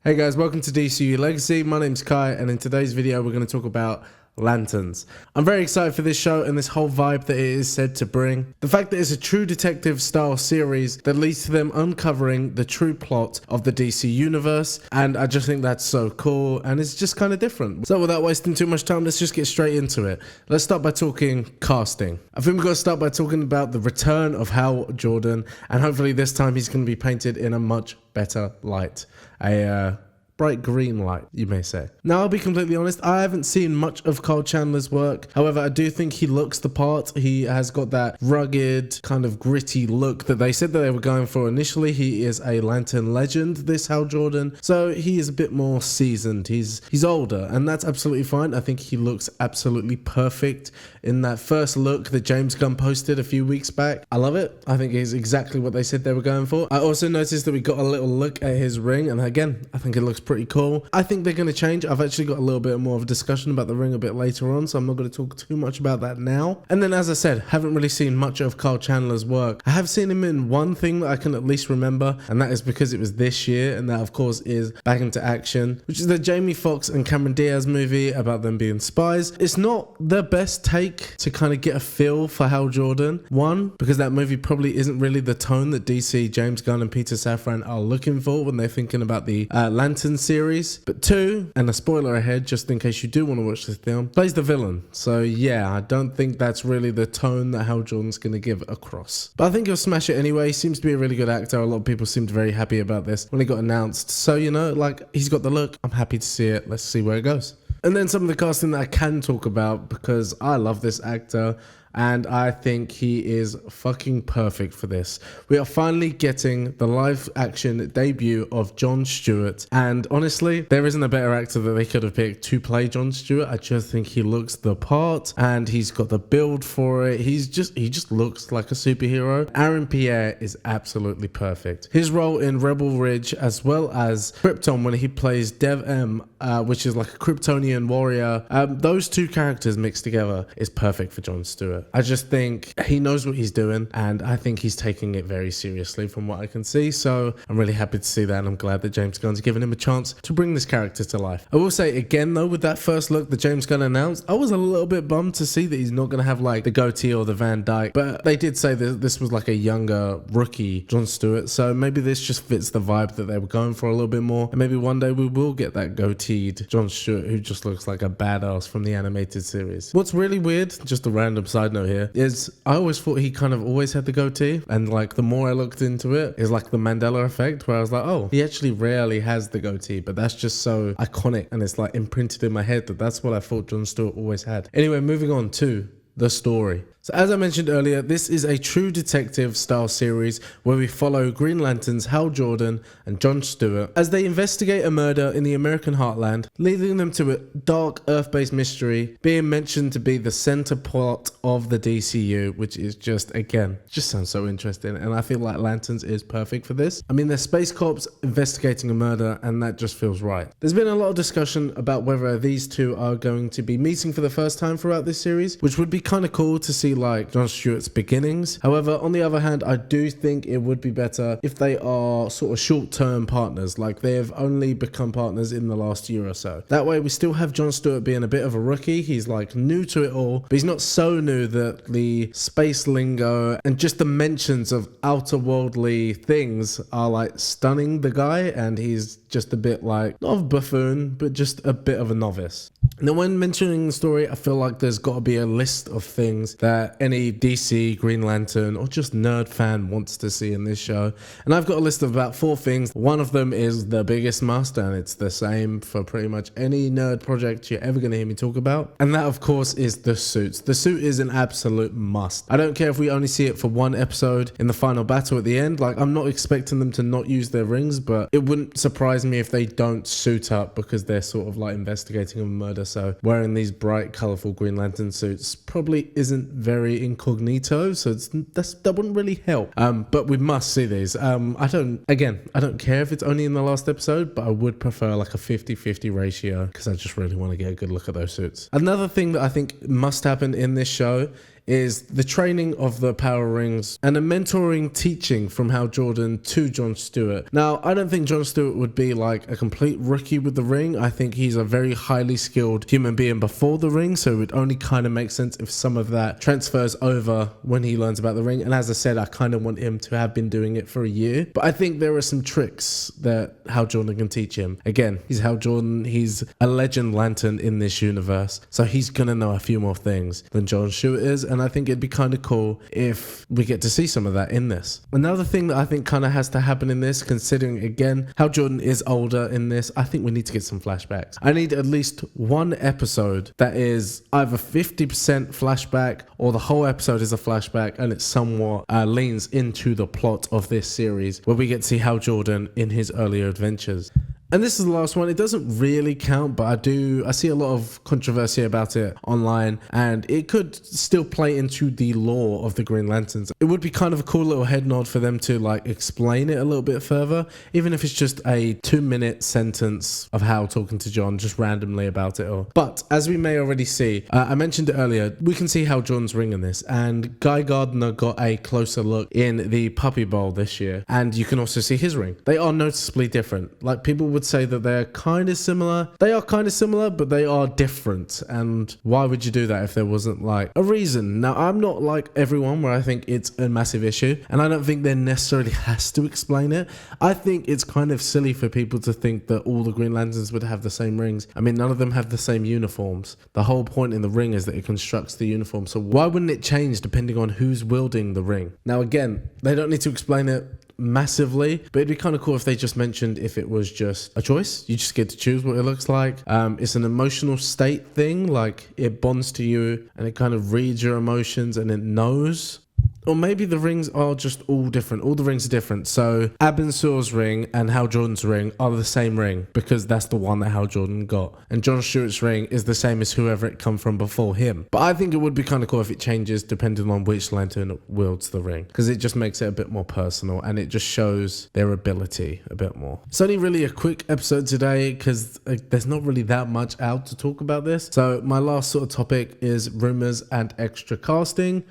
Hey guys, welcome to DCU Legacy. My name's Kai, and in today's video we're going to talk about lanterns. I'm very excited for this show and this whole vibe that it is said to bring. The fact that it's a true detective style series that leads to them uncovering the true plot of the DC universe, and I just think that's so cool and it's just kind of different. So without wasting too much time, let's just get straight into it. Let's start by talking casting. I think we've got to start by talking about the return of Hal Jordan, and hopefully this time he's going to be painted in a much better light. A bright green light, you may say. Now, I'll be completely honest, I haven't seen much of Kyle Chandler's work. However, I do think he looks the part. He has got that rugged, kind of gritty look that they said that they were going for initially. He is a Lantern legend, this Hal Jordan, so he is a bit more seasoned. He's older, and that's absolutely fine. I think he looks absolutely perfect in that first look that James Gunn posted a few weeks back. I love it. I think it's exactly what they said they were going for. I also noticed that we got a little look at his ring, and again, I think it looks pretty cool. I think they're going to change. I've actually got a little bit more of a discussion about the ring a bit later on, so I'm not going to talk too much about that now. And then, as I said, haven't really seen much of Kyle Chandler's work. I have seen him in one thing that I can at least remember, and that is because it was this year, and that of course is Back into Action, which is the Jamie Foxx and Cameron Diaz movie about them being spies. It's not the best take to kind of get a feel for Hal Jordan. One, because that movie probably isn't really the tone that DC, James Gunn and Peter Safran are looking for when they're thinking about the Lantern series. But two, and a spoiler ahead just in case you do want to watch this film, plays the villain. So yeah, I don't think that's really the tone that Hal Jordan's going to give across. But I think he'll smash it anyway. He seems to be a really good actor. A lot of people seemed very happy about this when it got announced. So, you know, like, he's got the look. I'm happy to see it. Let's see where it goes. And then some of the casting that I can talk about, because I love this actor and I think he is fucking perfect for this. We are finally getting the live action debut of Jon Stewart, and honestly, there isn't a better actor that they could have picked to play Jon Stewart. I just think he looks the part and he's got the build for it. He just looks like a superhero. Aaron Pierre is absolutely perfect. His role in Rebel Ridge, as well as Krypton when he plays Dev M, which is like a Kryptonian warrior, those two characters mixed together is perfect for Jon Stewart. I just think he knows what he's doing, and I think he's taking it very seriously from what I can see. So I'm really happy to see that, and I'm glad that James Gunn's given him a chance to bring this character to life. I will say again though, with that first look that James Gunn announced, I was a little bit bummed to see that he's not going to have like the goatee or the Van Dyke, but they did say that this was like a younger rookie Jon Stewart, so maybe this just fits the vibe that they were going for a little bit more, and maybe one day we will get that goateed Jon Stewart who just looks like a badass from the animated series. What's really weird, just a random side note here, is I always thought he kind of always had the goatee, and like the more I looked into it, is like the Mandela effect, where I was like, oh, he actually rarely has the goatee, but that's just so iconic and it's like imprinted in my head that that's what I thought Jon Stewart always had. Anyway, moving on to the story. So as I mentioned earlier, this is a true detective style series where we follow Green Lantern's Hal Jordan and Jon Stewart as they investigate a murder in the American heartland, leading them to a dark Earth-based mystery being mentioned to be the center plot of the DCU, which is just, again, just sounds so interesting, and I feel like Lanterns is perfect for this. I mean, they're space cops investigating a murder, and that just feels right. There's been a lot of discussion about whether these two are going to be meeting for the first time throughout this series, which would be kind of cool to see like Jon Stewart's beginnings. However, on the other hand, I do think it would be better if they are sort of short-term partners, like they have only become partners in the last year or so. That way we still have Jon Stewart being a bit of a rookie. He's like new to it all, but he's not so new that the space lingo and just the mentions of outer worldly things are like stunning the guy, and he's just a bit like, not a buffoon, but just a bit of a novice. Now, when mentioning the story, I feel like there's got to be a list of things that any DC, Green Lantern, or just nerd fan wants to see in this show. And I've got a list of about 4 things. One of them is the biggest must, and it's the same for pretty much any nerd project you're ever going to hear me talk about. And that, of course, is the suits. The suit is an absolute must. I don't care if we only see it for one episode in the final battle at the end. Like, I'm not expecting them to not use their rings, but it wouldn't surprise me if they don't suit up because they're sort of like investigating a murder. So wearing these bright, colorful Green Lantern suits probably isn't very incognito, so that wouldn't really help. But we must see these. I don't care if it's only in the last episode, but I would prefer like a 50-50 ratio because I just really want to get a good look at those suits. Another thing that I think must happen in this show is the training of the power rings and a mentoring teaching from Hal Jordan to Jon Stewart. Now, I don't think Jon Stewart would be like a complete rookie with the ring. I think he's a very highly skilled human being before the ring, so it would only kind of make sense if some of that transfers over when he learns about the ring. And as I said, I kind of want him to have been doing it for a year, but I think there are some tricks that Hal Jordan can teach him. Again, he's Hal Jordan, he's a legend lantern in this universe, so he's gonna know a few more things than Jon Stewart is, and I think it'd be kind of cool if we get to see some of that in this. Another thing that I think kind of has to happen in this, considering again Hal Jordan is older in this, I think we need to get some flashbacks. I need at least one episode that is either 50% flashback or the whole episode is a flashback and it somewhat leans into the plot of this series, where we get to see Hal Jordan in his earlier adventures. And this is the last one. It doesn't really count, but I see a lot of controversy about it online, and it could still play into the lore of the Green Lanterns. It would be kind of a cool little head nod for them to like explain it a little bit further, even if it's just a 2-minute sentence of Hal talking to John just randomly about it all. But as we may already see, I mentioned it earlier, we can see Hal Jordan's ring in this, and Guy Gardner got a closer look in the Puppy Bowl this year, and you can also see his ring. They are noticeably different. Like, people would say that they're kind of similar. They are kind of similar, but they are different. And why would you do that if there wasn't like a reason? Now, I'm not like everyone where I think it's a massive issue, and I don't think there necessarily has to explain it. I think it's kind of silly for people to think that all the Green Lanterns would have the same rings. I mean, none of them have the same uniforms. The whole point in the ring is that it constructs the uniform. So why wouldn't it change depending on who's wielding the ring? Now, again, they don't need to explain it massively, but it'd be kind of cool if they just mentioned if it was just a choice, you just get to choose what it looks like. It's an emotional state thing, like it bonds to you and it kind of reads your emotions and it knows. Or maybe the rings are just all different. All the rings are different. So Abin Sur's ring and Hal Jordan's ring are the same ring because that's the one that Hal Jordan got. And Jon Stewart's ring is the same as whoever it come from before him. But I think it would be kind of cool if it changes depending on which lantern wields the ring, because it just makes it a bit more personal and it just shows their ability a bit more. It's only really a quick episode today because there's not really that much out to talk about this. So my last sort of topic is rumors and extra casting.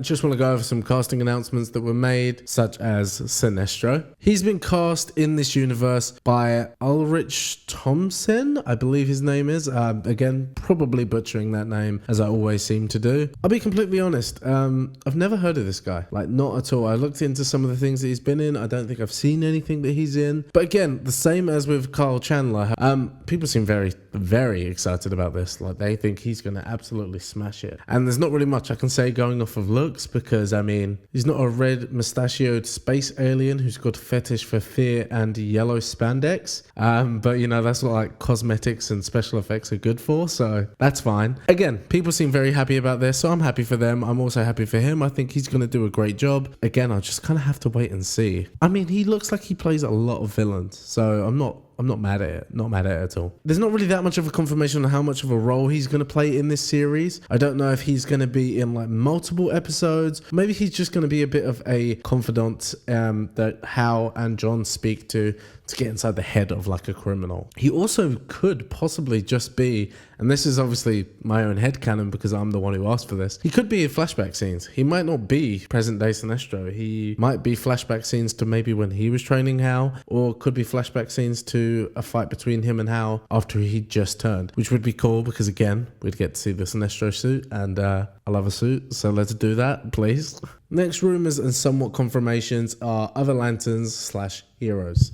Just want to go over some casting announcements that were made, such as Sinestro. He's been cast in this universe by Ulrich Thomsen, I believe his name is. Again, probably butchering that name, as I always seem to do. I'll be completely honest, I've never heard of this guy, like not at all. I looked into some of the things that he's been in. I don't think I've seen anything that he's in. But again, the same as with Carl Chandler, people seem very, very excited about this. Like, they think he's going to absolutely smash it. And there's not really much I can say going off of looks, because I mean, he's not a red mustachioed space alien who's got a fetish for fear and yellow spandex. But you know, that's what like cosmetics and special effects are good for, so that's fine. Again, people seem very happy about this, so I'm happy for them. I'm also happy for him. I think he's going to do a great job. Again, I'll just kind of have to wait and see. I mean, he looks like he plays a lot of villains, so I'm not mad at it. Not mad at it at all. There's not really that much of a confirmation on how much of a role he's going to play in this series. I don't know if he's going to be in like multiple episodes. Maybe he's just going to be a bit of a confidant that Hal and John speak to get inside the head of like a criminal. He also could possibly just be, and this is obviously my own headcanon because I'm the one who asked for this, he could be in flashback scenes. He might not be present day Sinestro. He might be flashback scenes to maybe when he was training Hal, or could be flashback scenes to a fight between him and Hal after he just turned, which would be cool because again, we'd get to see the Sinestro suit, and I love a suit, so let's do that, please. Next rumors and somewhat confirmations are other lanterns / heroes.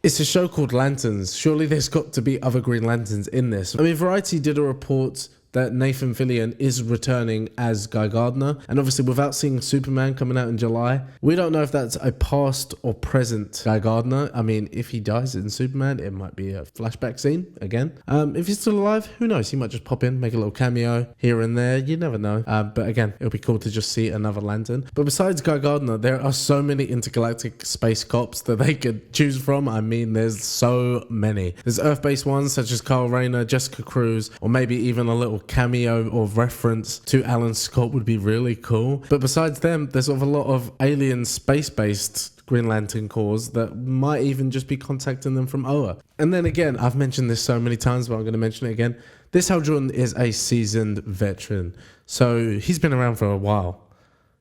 It's a show called Lanterns. Surely there's got to be other Green Lanterns in this. I mean, Variety did a report that Nathan Fillion is returning as Guy Gardner, and obviously without seeing Superman coming out in July, we don't know if that's a past or present Guy Gardner. I mean, if he dies in Superman, it might be a flashback scene again. If he's still alive, who knows? He might just pop in, make a little cameo here and there. You never know. But again, it'll be cool to just see another lantern. But besides Guy Gardner, there are so many intergalactic space cops that they could choose from. I mean, there's so many. There's Earth-based ones such as Kyle Rayner, Jessica Cruz, or maybe even a little cameo or reference to Alan Scott would be really cool. But besides them, there's sort of a lot of alien space-based Green Lantern Corps that might even just be contacting them from Oa. And then again, I've mentioned this so many times, but I'm going to mention it again. This Hal Jordan is a seasoned veteran, so he's been around for a while.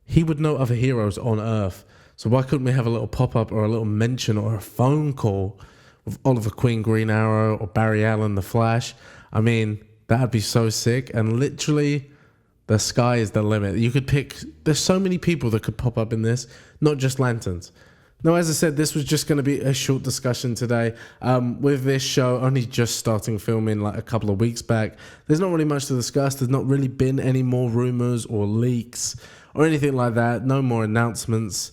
He would know other heroes on Earth, so why couldn't we have a little pop-up or a little mention or a phone call with Oliver Queen, Green Arrow, or Barry Allen, The Flash? I mean, that'd be so sick, and literally the sky is the limit. You could pick, there's so many people that could pop up in this, not just Lanterns. Now, as I said, this was just going to be a short discussion today. With this show only just starting filming like a couple of weeks back, there's not really much to discuss. There's not really been any more rumors or leaks or anything like that. No more announcements.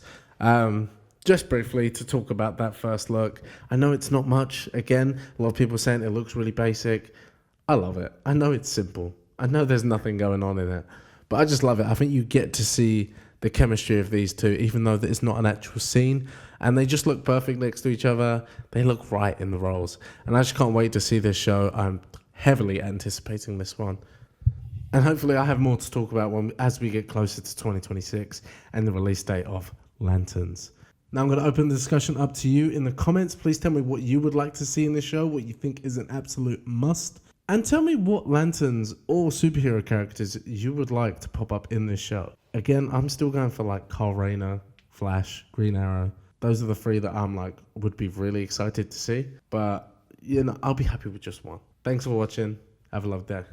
Just briefly to talk about that first look. I know it's not much. Again, a lot of people saying it looks really basic. I love it. I know it's simple. I know there's nothing going on in it, but I just love it. I think you get to see the chemistry of these two, even though it's not an actual scene, and they just look perfect next to each other. They look right in the roles, and I just can't wait to see this show. I'm heavily anticipating this one, and hopefully I have more to talk about as we get closer to 2026 and the release date of Lanterns. Now I'm going to open the discussion up to you in the comments. Please tell me what you would like to see in this show, what you think is an absolute must, and tell me what Lanterns or superhero characters you would like to pop up in this show. Again, I'm still going for like Kyle Rayner, Flash, Green Arrow. Those are the three that I'm like, would be really excited to see. But, you know, I'll be happy with just one. Thanks for watching. Have a lovely day.